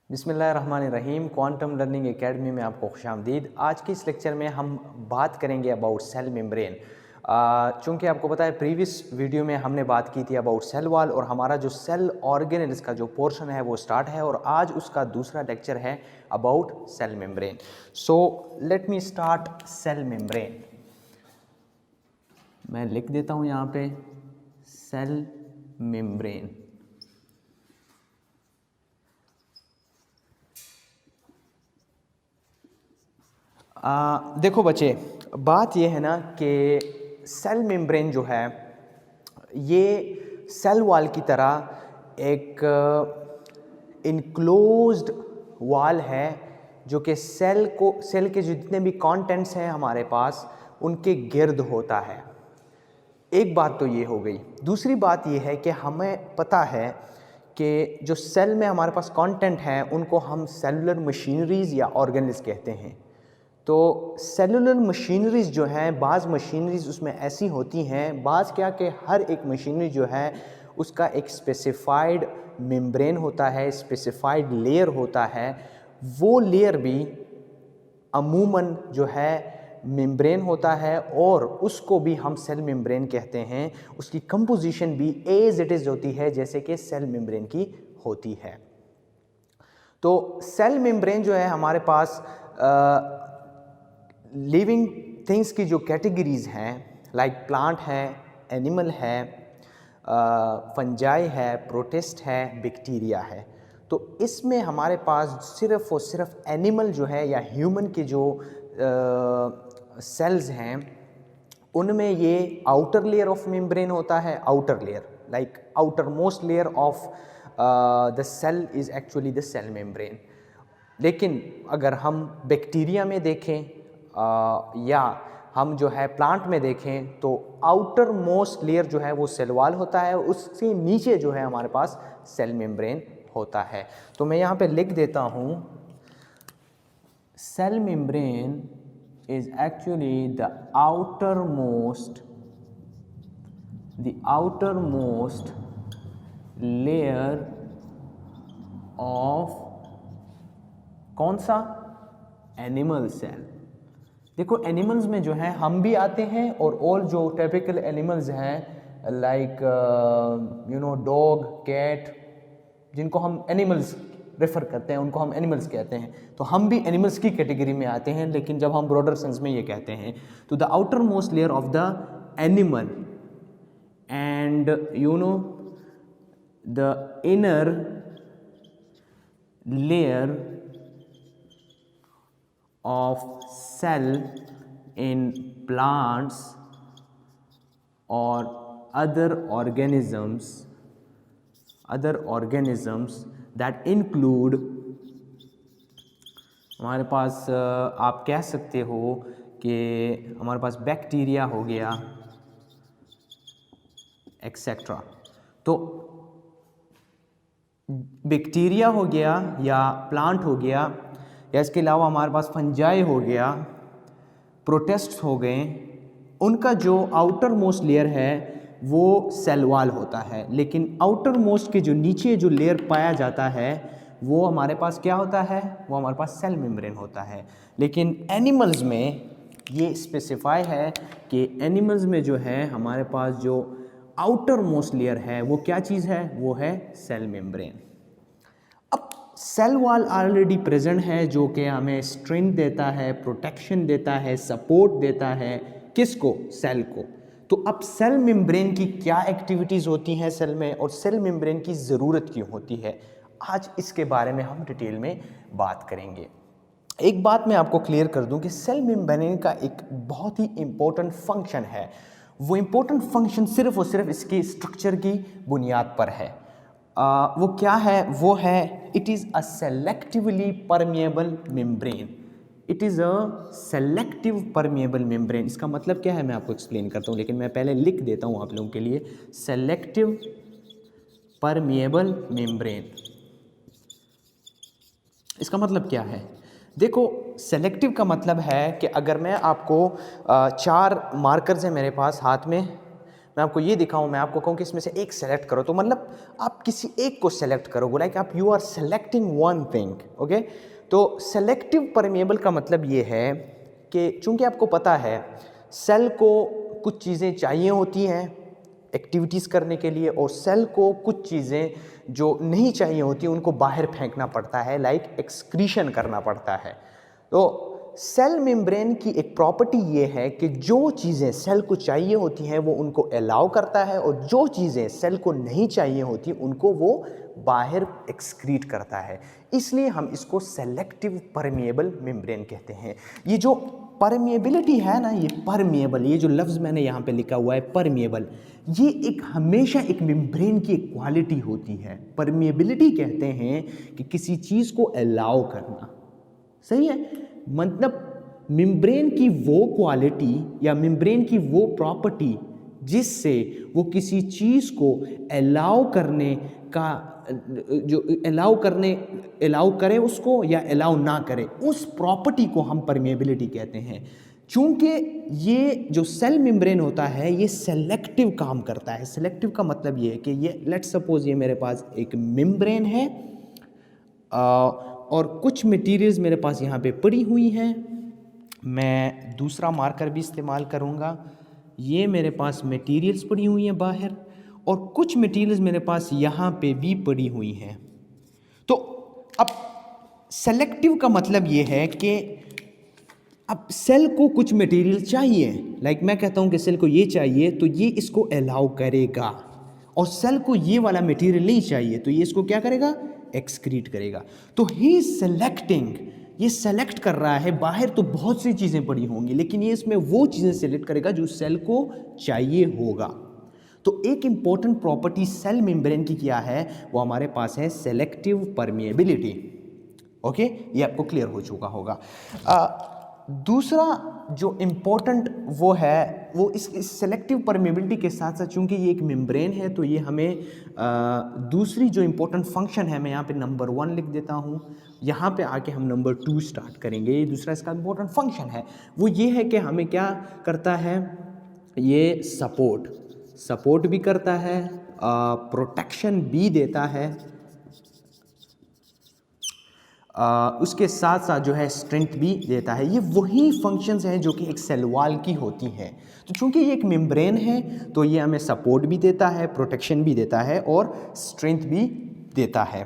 बिस्मिल्लाहिर्रहमानिर्रहीम। Quantum learning academy में आपको खुशामदीद। आज के इस लेक्चर में हम बात करेंगे अबाउट सेल मेम्ब्रेन। चूँकि आपको पता है प्रीवियस वीडियो में हमने बात की थी अबाउट सेल वॉल और हमारा जो सेल ऑर्गेनेल्स का जो पोर्शन है वो स्टार्ट है और आज उसका दूसरा लेक्चर है about cell membrane. So let me start cell membrane. मैं लिख देता हूँ यहाँ पे सेल मेम्ब्रेन। देखो बच्चे, बात ये है ना कि सेल मेम्ब्रेन जो है ये सेल वॉल की तरह एक इनक्लोज्ड वॉल है जो कि सेल के जितने भी कंटेंट्स हैं हमारे पास उनके गिर्द होता है। एक बात तो ये हो गई। दूसरी बात ये है कि हमें पता है कि जो सेल में हमारे पास कंटेंट हैं उनको हम सेलुलर मशीनरीज़ या ऑर्गेनल्स कहते हैं। तो सेलुलर मशीनरीज़ जो हैं, बाज़ मशीनरीज़ उसमें ऐसी होती हैं, बाज़ क्या कि हर एक मशीनरी जो है उसका एक स्पेसिफाइड मेम्ब्रेन होता है, स्पेसिफाइड लेयर होता है। वो लेयर भी अमूमन जो है मेम्ब्रेन होता है और उसको भी हम सेल मेम्ब्रेन कहते हैं। उसकी कंपोजिशन भी एज इट इज़ होती है जैसे कि सेल मेम्ब्रेन की होती है। तो सेल मेम्ब्रेन जो है हमारे पास लिविंग थिंग्स की जो कैटेगरीज़ हैं लाइक प्लांट है, एनिमल है, फंजाई है, प्रोटिस्ट है, बैक्टीरिया है। तो इसमें हमारे पास सिर्फ़ और सिर्फ एनिमल जो है या ह्यूमन के जो सेल्स हैं उनमें ये आउटर लेयर ऑफ मेम्ब्रेन होता है। Outer layer like outermost layer of the cell is actually the cell membrane. लेकिन अगर हम बैक्टीरिया में देखें या हम जो है प्लांट में देखें तो आउटर मोस्ट लेयर जो है वो सेल वॉल होता है, उससे नीचे जो है हमारे पास सेल मेम्ब्रेन होता है। तो मैं यहाँ पे लिख देता हूँ cell membrane is actually the outermost layer of कौन सा? Animal cell. देखो एनिमल्स में जो है हम भी आते हैं और जो टिपिकल एनिमल्स हैं लाइक डॉग, कैट, जिनको हम एनिमल्स रेफर करते हैं उनको हम एनिमल्स कहते हैं। तो हम भी एनिमल्स की कैटेगरी में आते हैं, लेकिन जब हम ब्रॉडर सेंस में ये कहते हैं तो the outermost layer of the animal and the inner layer of cell in plants or other organisms that include हमारे पास आप कह सकते हो कि हमारे पास बैक्टीरिया हो गया एक्सेट्रा। तो बैक्टीरिया हो गया या प्लांट हो गया या इसके अलावा हमारे पास फंजाई हो गया, प्रोटिस्ट हो गए, उनका जो आउटर मोस्ट लेयर है वो सेल वॉल होता है। लेकिन आउटर मोस्ट के जो नीचे जो लेयर पाया जाता है वो हमारे पास क्या होता है? वो हमारे पास सेल मेम्ब्रेन होता है। लेकिन एनिमल्स में ये स्पेसिफाई है कि एनिमल्स में जो है हमारे पास जो आउटर मोस्ट लेयर है वो क्या चीज़ है? वो है सेल मेम्ब्रेन। अब सेल वॉल ऑलरेडी प्रेजेंट है जो कि हमें स्ट्रेंथ देता है, प्रोटेक्शन देता है, सपोर्ट देता है। किसको? सेल को। तो अब सेल मेम्ब्रेन की क्या एक्टिविटीज़ होती हैं सेल में और सेल मेम्ब्रेन की ज़रूरत क्यों होती है, आज इसके बारे में हम डिटेल में बात करेंगे। एक बात मैं आपको क्लियर कर दूं कि सेल मेम्ब्रेन का एक बहुत ही इम्पोर्टेंट फंक्शन है। वो इम्पोर्टेंट फंक्शन सिर्फ और सिर्फ इसकी स्ट्रक्चर की बुनियाद पर है। वो क्या है? वो है it is a selectively permeable membrane. It is a selective permeable membrane. इसका मतलब क्या है मैं आपको एक्सप्लेन करता हूँ, लेकिन मैं पहले लिख देता हूँ आप लोगों के लिए सेलेक्टिव परमिएबल मेम्ब्रेन। इसका मतलब क्या है? देखो सेलेक्टिव का मतलब है कि अगर मैं आपको 4 मार्कर्स हैं मेरे पास हाथ में, मैं आपको ये दिखाऊं, मैं आपको कहूं कि इसमें से एक सेलेक्ट करो, तो मतलब आप किसी एक को सेलेक्ट करोगे, लाइक आप you are selecting one thing, okay. तो सेलेक्टिव परमेएबल का मतलब ये है कि चूंकि आपको पता है सेल को कुछ चीज़ें चाहिए होती हैं एक्टिविटीज़ करने के लिए, और सेल को कुछ चीज़ें जो नहीं चाहिए होती उनको बाहर फेंकना पड़ता है, लाइक एक्सक्रीशन करना पड़ता है। तो सेल मेम्ब्रेन की एक प्रॉपर्टी ये है कि जो चीज़ें सेल को चाहिए होती हैं वो उनको अलाउ करता है, और जो चीज़ें सेल को नहीं चाहिए होती उनको वो बाहर एक्सक्रीट करता है। इसलिए हम इसको सेलेक्टिव परमेएबल मेम्ब्रेन कहते हैं। ये जो परमेएबिलिटी है ना, ये परमेएबल, ये जो लफ्ज़ मैंने यहाँ पे लिखा हुआ है परमेएबल, ये एक हमेशा एक मेम्ब्रेन की एक क्वालिटी होती है। परमेएबिलिटी कहते हैं कि किसी चीज़ को अलाउ करना, सही है। मतलब मेम्ब्रेन की वो क्वालिटी या मेम्ब्रेन की वो प्रॉपर्टी जिससे वो किसी चीज़ को अलाउ करने का, जो अलाउ करे उसको या अलाउ ना करे, उस प्रॉपर्टी को हम परमेएबिलिटी कहते हैं। चूंकि ये जो सेल मेम्ब्रेन होता है ये सेलेक्टिव काम करता है। सेलेक्टिव का मतलब ये है कि ये लेट्स सपोज ये मेरे पास एक मेम्ब्रेन है और कुछ मटेरियल्स मेरे पास यहाँ पे पड़ी हुई हैं। मैं दूसरा मार्कर भी इस्तेमाल करूँगा। ये मेरे पास मटेरियल्स पड़ी हुई हैं बाहर, और कुछ मटेरियल्स मेरे पास यहाँ पे भी पड़ी हुई हैं। तो अब सेलेक्टिव का मतलब ये है कि अब सेल को कुछ मटेरियल चाहिए, लाइक मैं कहता हूँ कि सेल को ये चाहिए तो ये इसको अलाउ करेगा, और सेल को ये वाला मटेरियल नहीं चाहिए तो ये इसको क्या करेगा, एक्सक्रीट करेगा। तो ही सेलेक्टिंग, ये सेलेक्ट कर रहा है। बाहर तो बहुत सी चीज़ें पड़ी होंगी लेकिन ये इसमें वो चीज़ें सेलेक्ट करेगा जो सेल को चाहिए होगा। तो एक इम्पॉर्टेंट प्रॉपर्टी सेल मेम्ब्रेन की क्या है, वो हमारे पास है सेलेक्टिव परमेएबिलिटी। ओके, ये आपको क्लियर हो चुका होगा। दूसरा जो इम्पोर्टेंट वो है वो इस सेलेक्टिव परमेबिलिटी के साथ साथ, चूंकि ये एक मेम्ब्रेन है तो ये हमें दूसरी जो इम्पोर्टेंट फंक्शन है, मैं यहाँ पे नंबर 1 लिख देता हूँ, यहाँ पे आके हम नंबर 2 स्टार्ट करेंगे। ये दूसरा इसका इम्पोर्टेंट फंक्शन है, वो ये है कि हमें क्या करता है, ये सपोर्ट भी करता है, प्रोटेक्शन भी देता है, उसके साथ साथ जो है स्ट्रेंथ भी देता है। ये वही फंक्शंस हैं जो कि एक सेल वॉल की होती हैं। तो चूंकि ये एक मेम्ब्रेन है तो ये हमें सपोर्ट भी देता है, प्रोटेक्शन भी देता है और स्ट्रेंथ भी देता है।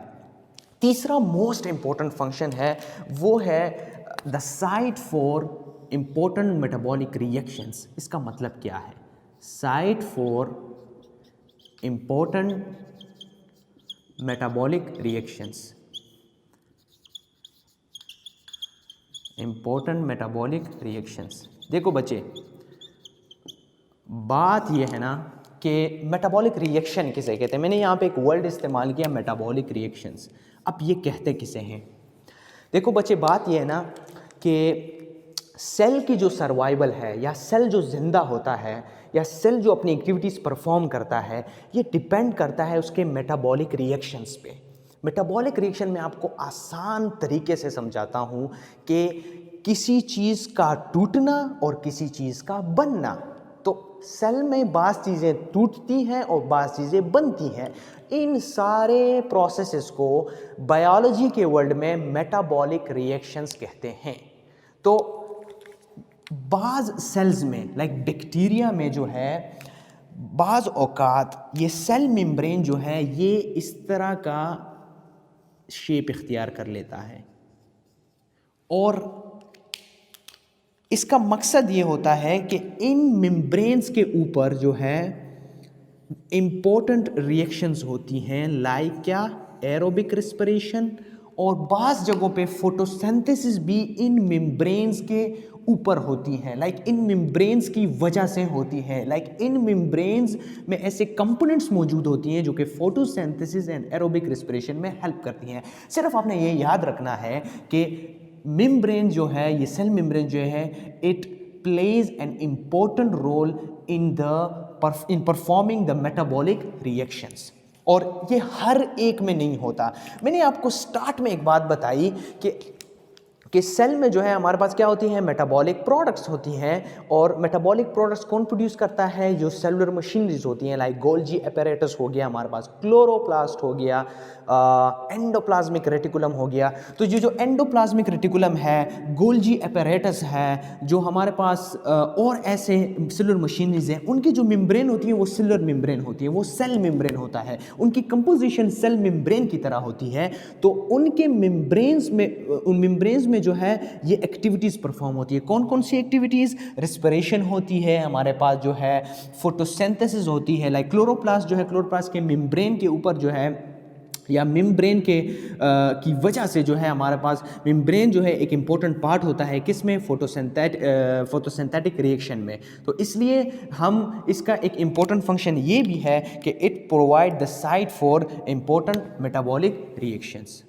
तीसरा मोस्ट इम्पॉर्टेंट फंक्शन है वो है the site for important metabolic reactions. इसका मतलब क्या है, site for important metabolic reactions, important metabolic reactions. देखो बच्चे, बात यह है ना कि मेटाबॉलिक रिएक्शन किसे कहते हैं। मैंने यहाँ पे एक वर्ड इस्तेमाल किया मेटाबॉलिक रिएक्शंस। अब ये कहते किसे हैं, देखो बच्चे, बात यह है ना कि सेल की जो सर्वाइवल है या सेल जो जिंदा होता है या सेल जो अपनी एक्टिविटीज़ परफॉर्म करता है, ये डिपेंड करता है उसके मेटाबॉलिक रिएक्शंस पे। मेटाबॉलिक रिएक्शन में आपको आसान तरीके से समझाता हूँ कि किसी चीज़ का टूटना और किसी चीज़ का बनना। तो सेल में बाज़ चीज़ें टूटती हैं और बाज़ चीज़ें बनती हैं। इन सारे प्रोसेसेस को बायोलॉजी के वर्ल्ड में मेटाबॉलिक रिएक्शंस कहते हैं। तो बाज़ सेल्स में लाइक बैक्टीरिया में जो है बाज़ औकात ये सेल मेम्ब्रेन जो है ये इस तरह का शेप इख्तियार कर लेता है, और इसका मकसद ये होता है कि इन मेम्ब्रेन्स के ऊपर जो है इम्पोर्टेंट रिएक्शंस होती हैं, लाइक क्या, एरोबिक रेस्पिरेशन, और बाज़ जगहों पे फोटोसिंथेसिस भी इन मेम्ब्रेन्स के ऊपर होती हैं, लाइक इन मेम्ब्रेन्स की वजह से होती हैं। लाइक इन मेम्ब्रेन्स में ऐसे कंपोनेंट्स मौजूद होती हैं जो कि फोटोसिंथेसिस एंड एरोबिक रेस्पिरेशन में हेल्प करती हैं। सिर्फ आपने ये याद रखना है कि मेम्ब्रेन जो है, ये सेल मेम्ब्रेन जो है, it plays an important role in performing the metabolic reactions, और ये हर एक में नहीं होता। मैंने आपको स्टार्ट में एक बात बताई कि कि सेल में जो है हमारे पास क्या होती हैं, मेटाबॉलिक प्रोडक्ट्स होती हैं, और मेटाबॉलिक प्रोडक्ट्स कौन प्रोड्यूस करता है, जो सेलुलर मशीनरीज होती हैं, लाइक गोल्जी एपेरेटस हो गया हमारे पास, क्लोरोप्लास्ट हो गया, एंडोप्लाज्मिक रेटिकुलम हो गया। तो ये जो एंडोप्लाज्मिक रेटिकुलम है, गोल्जी एपेरेटस है, जो हमारे पास और ऐसे सेलुलर मशीनरीज हैं, उनकी जो मेम्ब्रेन होती है वो सेलुलर मेम्ब्रेन होती है, वो सेल मेम्ब्रेन होता है, उनकी कंपोजिशन सेल मेम्ब्रेन की तरह होती है। तो उनके मेम्ब्रेन्स में, उन मेम्ब्रेन्स में जो है ये एक्टिविटीज़ परफॉर्म होती है। कौन कौन सी एक्टिविटीज़, रेस्पिरेशन होती है हमारे पास, जो है फोटोसिंथेसिस होती है, लाइक क्लोरोप्लास्ट जो है, क्लोरोप्लास्ट के मेम्ब्रेन के ऊपर जो है, या मेम्ब्रेन के की वजह से जो है हमारे पास मेम्ब्रेन जो है एक इम्पॉर्टेंट पार्ट होता है, किसमें, फोटोसिंथेटिक रिएक्शन में। तो इसलिए हम इसका एक इम्पॉर्टेंट फंक्शन ये भी है कि it provide the site for important metabolic reactions.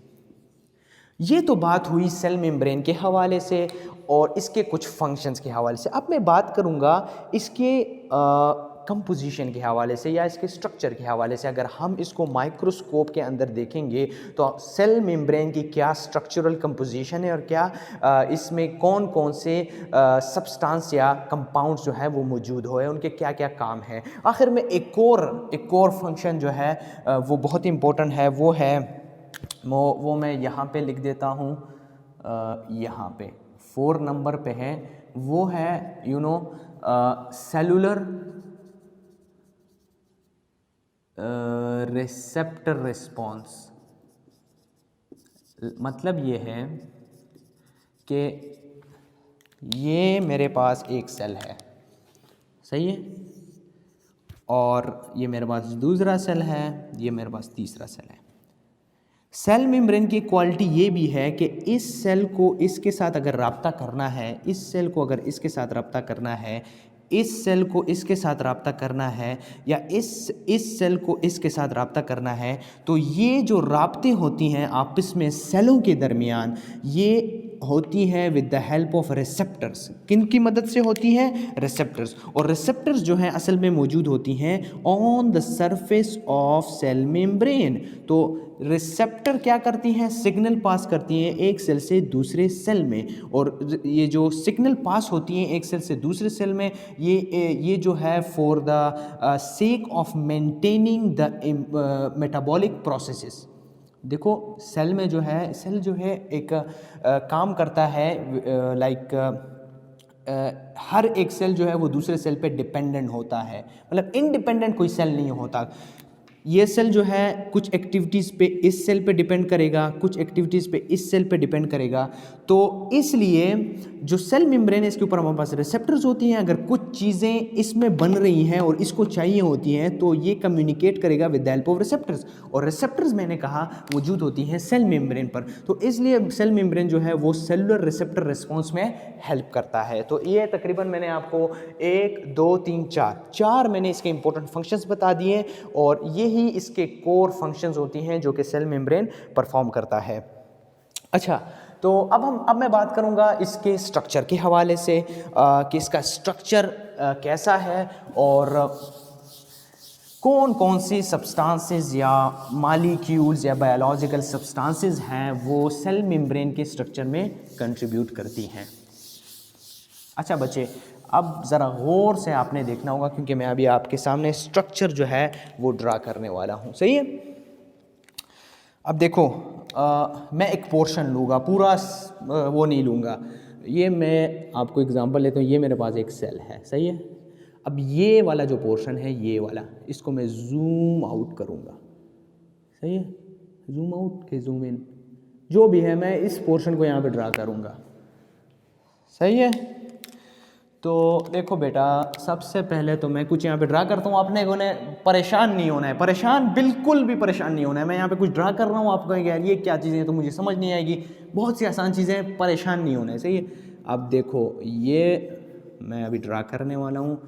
ये तो बात हुई सेल मेम्ब्रेन के हवाले से और इसके कुछ फंक्शंस के हवाले से। अब मैं बात करूँगा इसके कंपोजिशन के हवाले से या इसके स्ट्रक्चर के हवाले से। अगर हम इसको माइक्रोस्कोप के अंदर देखेंगे तो सेल मेम्ब्रेन की क्या स्ट्रक्चरल कंपोजिशन है और क्या इसमें कौन कौन से सब्सटेंस या कंपाउंड्स जो है वो मौजूद हो है, उनके क्या क्या काम है। आखिर में एक और फंक्शन जो है वो बहुत इंपॉर्टेंट है, वो है वो मैं यहाँ पे लिख देता हूँ, यहाँ पे 4 नंबर पे है, वो है सेलुलर रिसेप्टर रिस्पॉन्स। मतलब ये है कि ये मेरे पास एक सेल है, सही है, और ये मेरे पास दूसरा सेल है, ये मेरे पास तीसरा सेल है। सेल मेम्ब्रेन की क्वालिटी ये भी है कि इस सेल को इसके साथ अगर रब्ता करना है, इस सेल को अगर इसके साथ रब्ता करना है, इस सेल को इसके साथ रब्ता करना है, या इस सेल को इसके साथ रब्ता करना है, तो ये जो राब्ते होती हैं आपस में सेलों के दरमियान, ये होती हैं with the help of receptors. किन की मदद से होती हैं, रिसेप्टर्स। और रिसेप्टर्स जो हैं असल में मौजूद होती हैं on the surface of cell membrane. तो रिसेप्टर क्या करती हैं, सिग्नल पास करती हैं एक सेल से दूसरे सेल में, और ये जो सिग्नल पास होती हैं एक सेल से दूसरे सेल में, ये जो है for the sake of maintaining the metabolic processes. देखो सेल में जो है, सेल जो है एक काम करता है, लाइक हर एक सेल जो है वो दूसरे सेल पे डिपेंडेंट होता है, मतलब इनडिपेंडेंट कोई सेल नहीं होता। ये सेल जो है कुछ एक्टिविटीज़ पे इस सेल पे डिपेंड करेगा, कुछ एक्टिविटीज़ पे इस सेल पे डिपेंड करेगा। तो इसलिए जो सेल मेम्ब्रेन है इसके ऊपर हमारे पास रिसेप्टर्स होती हैं। अगर कुछ चीज़ें इसमें बन रही हैं और इसको चाहिए होती हैं तो ये कम्युनिकेट करेगा with the help of receptors, और रिसेप्टर्स मैंने कहा मौजूद होती हैं सेल मेम्ब्रेन पर। तो इसलिए सेल मेम्ब्रेन जो है वो सेलुलर रिसेप्टर रिस्पॉन्स में हेल्प करता है। तो ये तकरीबन मैंने आपको 1 2 3 4 मैंने इसके इंपॉर्टेंट फंक्शंस बता दिए, और यही इसके कोर फंक्शंस होती हैं जो कि सेल मेम्ब्रेन परफॉर्म करता है। अच्छा, तो अब मैं बात करूंगा इसके स्ट्रक्चर के हवाले से कि इसका स्ट्रक्चर कैसा है और कौन कौन सी सब्सटेंसेस या मॉलिक्यूल्स या बायोलॉजिकल सब्सटेंसेस हैं वो सेल मेम्ब्रेन के स्ट्रक्चर में कंट्रीब्यूट करती हैं। अच्छा बच्चे, अब ज़रा गौर से आपने देखना होगा क्योंकि मैं अभी आपके सामने स्ट्रक्चर जो है वो ड्रा करने वाला हूँ, सही है। अब देखो मैं एक पोर्शन लूँगा, पूरा वो नहीं लूँगा। ये मैं आपको एग्जांपल लेता हूँ, ये मेरे पास एक सेल है, सही है। अब ये वाला जो पोर्शन है, ये वाला, इसको मैं जूम आउट करूँगा, सही है, जूम आउट के जूम इन, जो भी है मैं इस पोर्शन को यहाँ पे ड्रा करूँगा, सही है। तो देखो बेटा, सबसे पहले तो मैं कुछ यहाँ पे ड्रा करता हूँ। आपने को ने परेशान नहीं होना है, परेशान बिल्कुल भी परेशान नहीं होना है। मैं यहाँ पे कुछ ड्रा कर रहा हूँ, आपको यार ये क्या चीज़ें हैं तो मुझे समझ नहीं आएगी, बहुत सी आसान चीज़ें, परेशान नहीं होना है, सही है। अब देखो ये मैं अभी ड्रा करने वाला हूँ,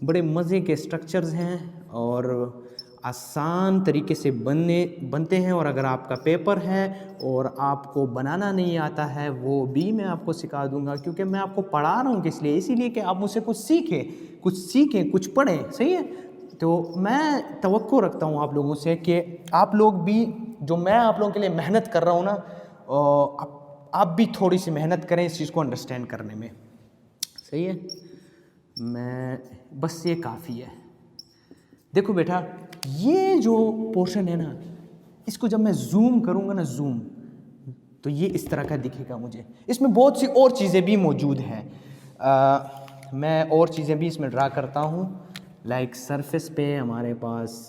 बड़े मज़े के स्ट्रक्चर्स हैं और आसान तरीके से बनते हैं। और अगर आपका पेपर है और आपको बनाना नहीं आता है वो भी मैं आपको सिखा दूंगा, क्योंकि मैं आपको पढ़ा रहा हूँ किस लिए, इसीलिए कि आप मुझसे कुछ सीखें, कुछ पढ़ें, सही है। तो मैं तवक्को रखता हूँ आप लोगों से कि आप लोग भी, जो मैं आप लोगों के लिए मेहनत कर रहा हूँ ना, आप भी थोड़ी सी मेहनत करें इस चीज़ को अंडरस्टैंड करने में। सही है, मैं बस ये काफ़ी है। देखो बेटा, ये जो पोर्शन है ना, इसको जब मैं जूम करूँगा ना, जूम, तो ये इस तरह का दिखेगा मुझे। इसमें बहुत सी और चीज़ें भी मौजूद हैं। मैं और चीज़ें भी इसमें ड्रा करता हूँ। लाइक सरफेस पे हमारे पास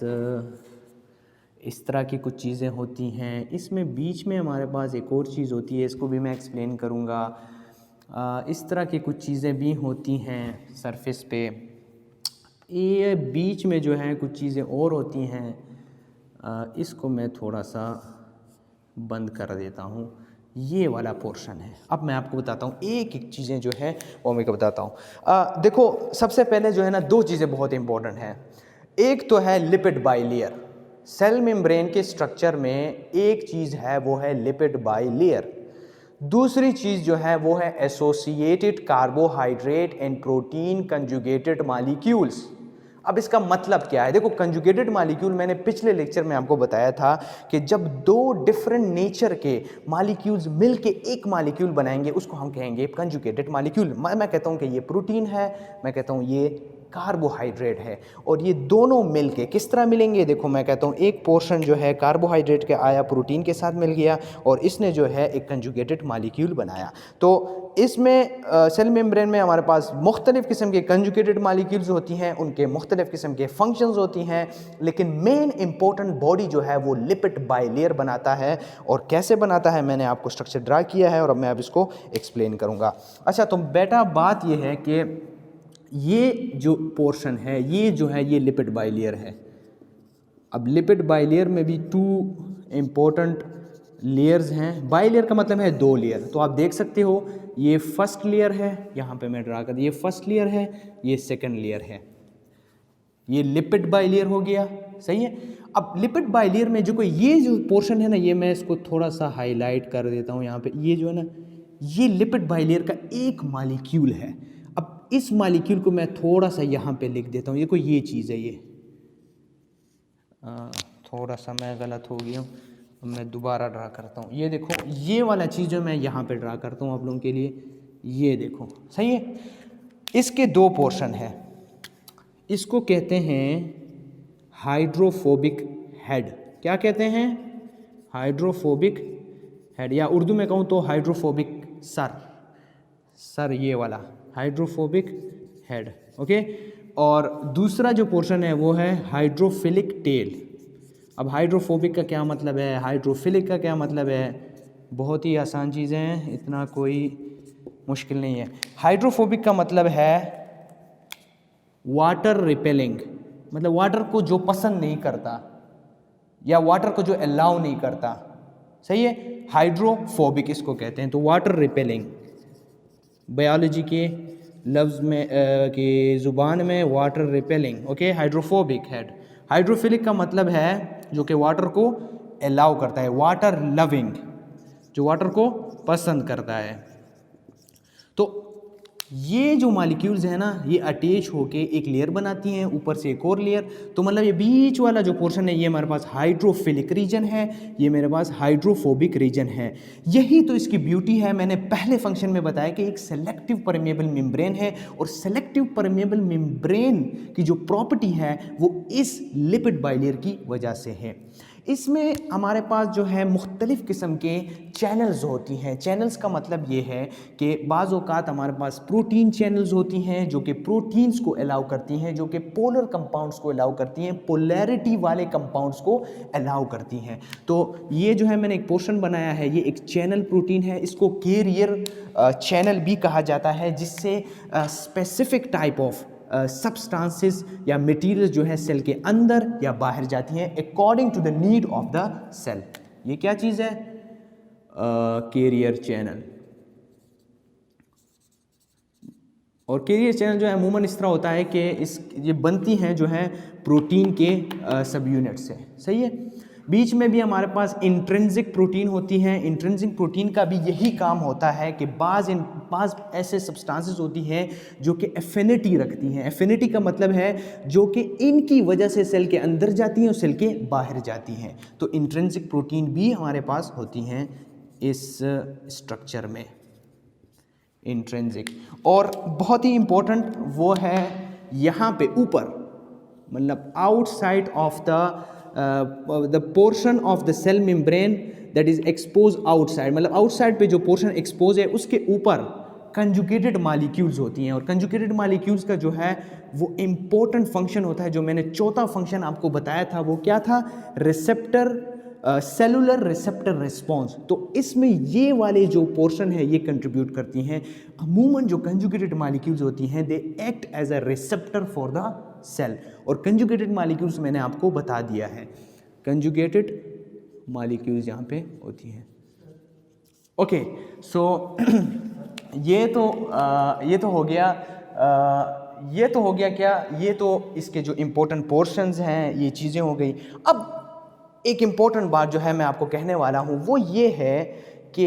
इस तरह की कुछ चीज़ें होती हैं। इसमें बीच में हमारे पास एक और चीज़ होती है, इसको भी मैं एक्सप्लेन करूँगा। इस तरह की कुछ चीज़ें भी होती हैं सरफेस पे। ये बीच में जो है कुछ चीज़ें और होती हैं। इसको मैं थोड़ा सा बंद कर देता हूँ। ये वाला पोर्शन है। अब मैं आपको बताता हूँ एक एक चीज़ें जो है वो मैं आपको बताता हूँ। देखो, सबसे पहले जो है ना, दो चीज़ें बहुत इंपॉर्टेंट हैं। एक तो है लिपिड बाइलेयर। सेल मेम्ब्रेन के स्ट्रक्चर में एक चीज़ है, वो है लिपिड बाइलेयर। दूसरी चीज़ जो है वो है associated carbohydrate and protein conjugated molecules. अब इसका मतलब क्या है? देखो, कंजुगेटेड मॉलिक्यूल मैंने पिछले लेक्चर में आपको बताया था कि जब दो डिफरेंट नेचर के मॉलिक्यूल्स मिलके एक मॉलिक्यूल बनाएंगे उसको हम कहेंगे कंजुगेटेड मॉलिक्यूल। मैं कहता हूँ कि ये प्रोटीन है, मैं कहता हूँ ये कार्बोहाइड्रेट है, और ये दोनों मिलके किस तरह मिलेंगे? देखो, मैं कहता हूँ एक पोर्शन जो है कार्बोहाइड्रेट के आया, प्रोटीन के साथ मिल गया, और इसने जो है एक कंजुगेटेड मॉलिक्यूल बनाया। तो इसमें सेल मेम्ब्रेन में हमारे पास मुख्तलिफ़ किस्म के कंजुगेटेड मॉलिक्यूल्स होती हैं, उनके मुख्तलिफ़ किस्म के फंक्शंस होती हैं, लेकिन मेन इंपॉर्टेंट बॉडी जो है वो लिपिड बाइलेयर बनाता है। और कैसे बनाता है मैंने आपको स्ट्रक्चर ड्रा किया है, और अब मैं अब इसको एक्सप्लेन करूँगा। अच्छा, तो बेटा बात ये है कि ये जो पोर्शन है, ये जो है ये लिपिड बाइलेयर है। अब लिपिड बाइलेयर में भी टू इम्पोर्टेंट लेयर्स हैं। बाइलेयर का मतलब है दो लेयर। तो आप देख सकते हो ये फर्स्ट लेयर है, यहाँ पे मैं ड्रा कर दिया, ये फर्स्ट लेयर है, ये सेकंड लेयर है। ये लिपिड बाइलेयर हो गया। सही है। अब लिपिड बाइलेयर में जो कोई ये जो पोर्शन है ना, ये मैं इसको थोड़ा सा हाईलाइट कर देता हूँ यहाँ पे। ये जो है ना, ये लिपिड बाइलेयर का एक मॉलिक्यूल है। अब इस मॉलिक्यूल को मैं थोड़ा सा यहाँ पे लिख देता हूँ। ये कोई ये चीज़ है, ये थोड़ा सा मैं गलत हो गया हूँ, मैं दोबारा ड्रा करता हूँ। ये देखो, ये वाला चीज़ जो मैं यहाँ पे ड्रा करता हूँ आप लोगों के लिए, ये देखो। सही है। इसके दो पोर्शन है। इसको कहते हैं हाइड्रोफोबिक हेड। क्या कहते हैं? हाइड्रोफोबिक हेड, या उर्दू में कहूँ तो हाइड्रोफोबिक सर, ये वाला हाइड्रोफोबिक हेड। ओके। और दूसरा जो पोर्शन है वो है हाइड्रोफिलिक टेल। अब हाइड्रोफोबिक का क्या मतलब है, हाइड्रोफिलिक का क्या मतलब है? बहुत ही आसान चीज़ें हैं, इतना कोई मुश्किल नहीं है। हाइड्रोफोबिक का मतलब है वाटर रिपेलिंग, मतलब वाटर को जो पसंद नहीं करता या वाटर को जो अलाउ नहीं करता। सही है। हाइड्रोफोबिक इसको कहते हैं। तो वाटर रिपेलिंग, बायोलॉजी के लफ्ज़ में की ज़ुबान में water repelling. Okay. Hydrophobic head. Hydrophilic का मतलब है जो कि वाटर को अलाउ करता है, वाटर लविंग, जो वाटर को पसंद करता है। तो ये जो मॉलिक्यूल्स हैं ना, ये अटैच होके एक लेयर बनाती हैं, ऊपर से एक और लेयर। तो मतलब ये बीच वाला जो पोर्शन है ये हमारे पास हाइड्रोफिलिक रीजन है, ये मेरे पास हाइड्रोफोबिक रीजन है। यही तो इसकी ब्यूटी है। मैंने पहले फंक्शन में बताया कि एक सेलेक्टिव परमेबल मेम्ब्रेन है, और सेलेक्टिव परमेबल मेम्ब्रेन की जो प्रॉपर्टी है वो इस लिपिड बाइलेयर की वजह से है। इसमें हमारे पास जो है मुख्तलिफ़ किस्म के चैनल्स होती हैं। चैनल्स का मतलब ये है कि बाज़ औक़ात हमारे पास प्रोटीन चैनल्स होती हैं जो कि प्रोटीन्स को अलाउ करती हैं, जो कि पोलर कंपाउंड्स को अलाउ करती हैं, पोलैरिटी वाले कंपाउंड्स को अलाउ करती हैं। तो ये जो है मैंने एक पोर्शन बनाया है, ये एक चैनल प्रोटीन है। इसको कैरियर चैनल भी कहा जाता है, जिससे स्पेसिफिक टाइप ऑफ सब्सटेंसेस या मटेरियल जो है सेल के अंदर या बाहर जाती हैं according to the need of the cell. ये क्या चीज़ है? Carrier channel. और कैरियर चैनल जो है अमूमन इस तरह होता है कि ये बनती हैं जो है प्रोटीन के सब यूनिट से। सही है। बीच में भी हमारे पास इंट्रिंसिक प्रोटीन होती हैं। इंट्रिंसिक प्रोटीन का भी यही काम होता है कि बाज़ ऐसे सब्सटेंसेस होती हैं जो कि एफिनिटी रखती हैं। एफिनिटी का मतलब है जो कि इनकी वजह से सेल के अंदर जाती हैं और सेल के बाहर जाती हैं। तो इंट्रिंसिक प्रोटीन भी हमारे पास होती हैं इस स्ट्रक्चर में, इंट्रिंसिक। और बहुत ही इम्पोर्टेंट वो है यहाँ पे ऊपर, मतलब outside of the portion of the cell membrane that is expose outside, मतलब आउटसाइड पे जो पोर्शन एक्सपोज है उसके ऊपर कंजुगेटेड मालिक्यूल्स होती हैं। और कंजुगेटेड मालिक्यूल्स का जो है वो इम्पोर्टेंट फंक्शन होता है, जो मैंने चौथा फंक्शन आपको बताया था वो क्या था, रिसेप्टर, सेलुलर रिसेप्टर रिस्पॉन्स। तो इसमें ये वाले जो पोर्शन है ये कंट्रीब्यूट करती हैं। अमूमन जो कंजुगेटेड मालिक्यूल्स होती हैं they act as a receptor for the cell. और कंजुगेटेड मालिक्यूल्स मैंने आपको बता दिया है, कंजुगेटेड मालिक्यूल्स यहाँ पे होती हैं। ओके, सो ये तो हो गया, ये तो हो गया क्या, ये तो इसके जो इम्पोर्टेंट पोर्शंस हैं ये चीज़ें हो गई। अब एक इम्पोर्टेंट बात जो है मैं आपको कहने वाला हूँ वो ये है कि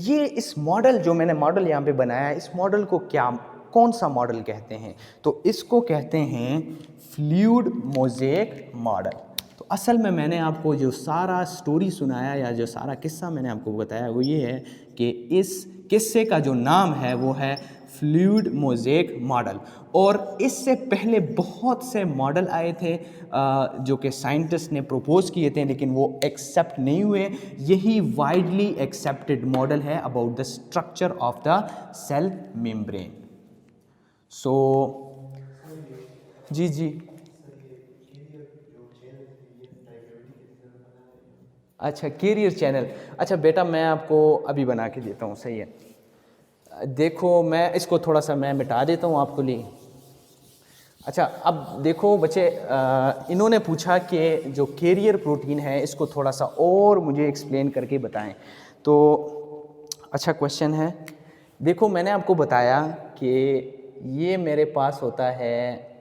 ये इस मॉडल जो मैंने मॉडल यहाँ पे बनाया है, इस मॉडल को कौन सा मॉडल कहते हैं, तो इसको कहते हैं फ्लूइड मोज़ेक मॉडल। तो असल में मैंने आपको जो सारा स्टोरी सुनाया या जो सारा किस्सा मैंने आपको बताया वो ये है कि इस किस्से का जो नाम है वो है फ्लूइड मोज़ेक मॉडल। और इससे पहले बहुत से मॉडल आए थे जो कि साइंटिस्ट ने प्रपोज किए थे, लेकिन वो एक्सेप्ट नहीं हुए। यही वाइडली एक्सेप्टेड मॉडल है about the structure of the cell membrane. So जी अच्छा, कैरियर चैनल, अच्छा बेटा मैं आपको अभी बना के देता हूँ, सही है। देखो मैं इसको थोड़ा सा मैं मिटा देता हूँ आपको लिए। अच्छा अब देखो बच्चे, इन्होंने पूछा कि जो कैरियर प्रोटीन है इसको थोड़ा सा और मुझे एक्सप्लेन करके बताएं। तो अच्छा क्वेश्चन है। देखो मैंने आपको बताया कि ये मेरे पास होता है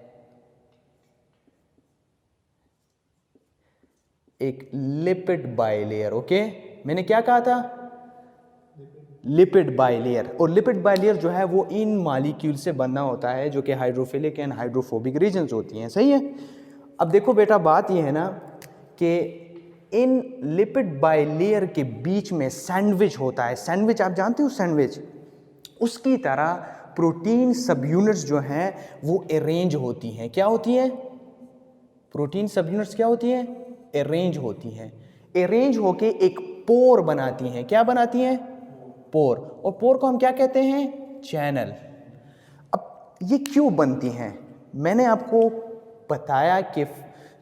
एक लिपिड बाइलेयर। ओके, मैंने क्या कहा था, लिपिड बाइलेयर। और लिपिड बाइलेयर जो है वो इन मॉलिक्यूल से बनना होता है जो कि हाइड्रोफिलिक एंड हाइड्रोफोबिक रीजन्स होती हैं, सही है। अब देखो बेटा बात ये है ना कि इन लिपिड बाइलेयर के बीच में सैंडविच होता है। सैंडविच आप जानते हो, सैंडविच, उसकी तरह प्रोटीन सब यूनिट्स जो हैं वो अरेंज होती हैं। क्या होती हैं, प्रोटीन सब यूनिट्स क्या होती हैं, अरेंज होती हैं। अरेंज होके एक पोर बनाती हैं। क्या बनाती हैं, पोर। और पोर को हम क्या कहते हैं, चैनल। अब ये क्यों बनती हैं, मैंने आपको बताया कि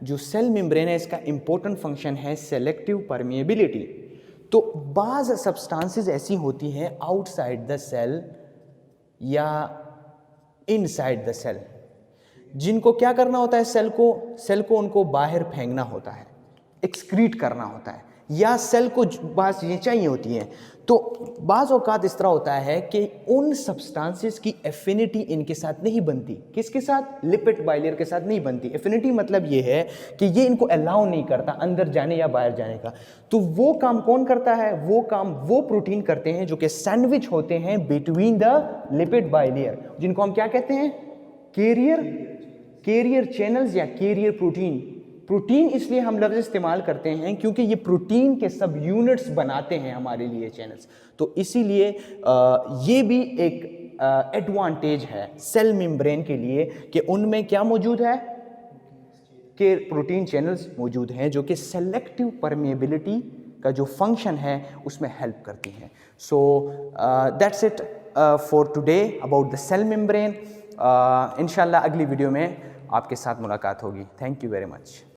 जो सेल मेम्ब्रेन है इसका इंपॉर्टेंट फंक्शन है सेलेक्टिव परमिएबिलिटी। तो बाज़ सब्सटेंसेस ऐसी होती हैं आउटसाइड द सेल या इनसाइड द सेल, जिनको क्या करना होता है, सेल को उनको बाहर फेंकना होता है, एक्सक्रीट करना होता है, या सेल को बात ये चाहिए होती है। तो बाज़ औक़ात इस तरह होता है कि उन सब्सटेंसेस की एफिनिटी इनके साथ नहीं बनती। किसके साथ, लिपिड बाइलेयर के साथ नहीं बनती। एफिनिटी मतलब ये है कि ये इनको अलाउ नहीं करता अंदर जाने या बाहर जाने का। तो वो काम कौन करता है, वो काम वो प्रोटीन करते हैं जो कि सैंडविच होते हैं बिटवीन द लिपिड बाइलेयर, जिनको हम क्या कहते हैं, कैरियर चैनल्स या कैरियर प्रोटीन। प्रोटीन इसलिए हम लफ्ज़ इस्तेमाल करते हैं क्योंकि ये प्रोटीन के सब यूनिट्स बनाते हैं हमारे लिए चैनल्स। तो इसीलिए ये भी एक एडवांटेज है सेल मेम्ब्रेन के लिए कि उनमें क्या मौजूद है, कि प्रोटीन चैनल्स मौजूद हैं जो कि सेलेक्टिव परमिएबिलिटी का जो फंक्शन है उसमें हेल्प करती हैं। So that's it for today about the cell membrane. इंशाल्लाह अगली वीडियो में आपके साथ मुलाकात होगी। Thank you very much.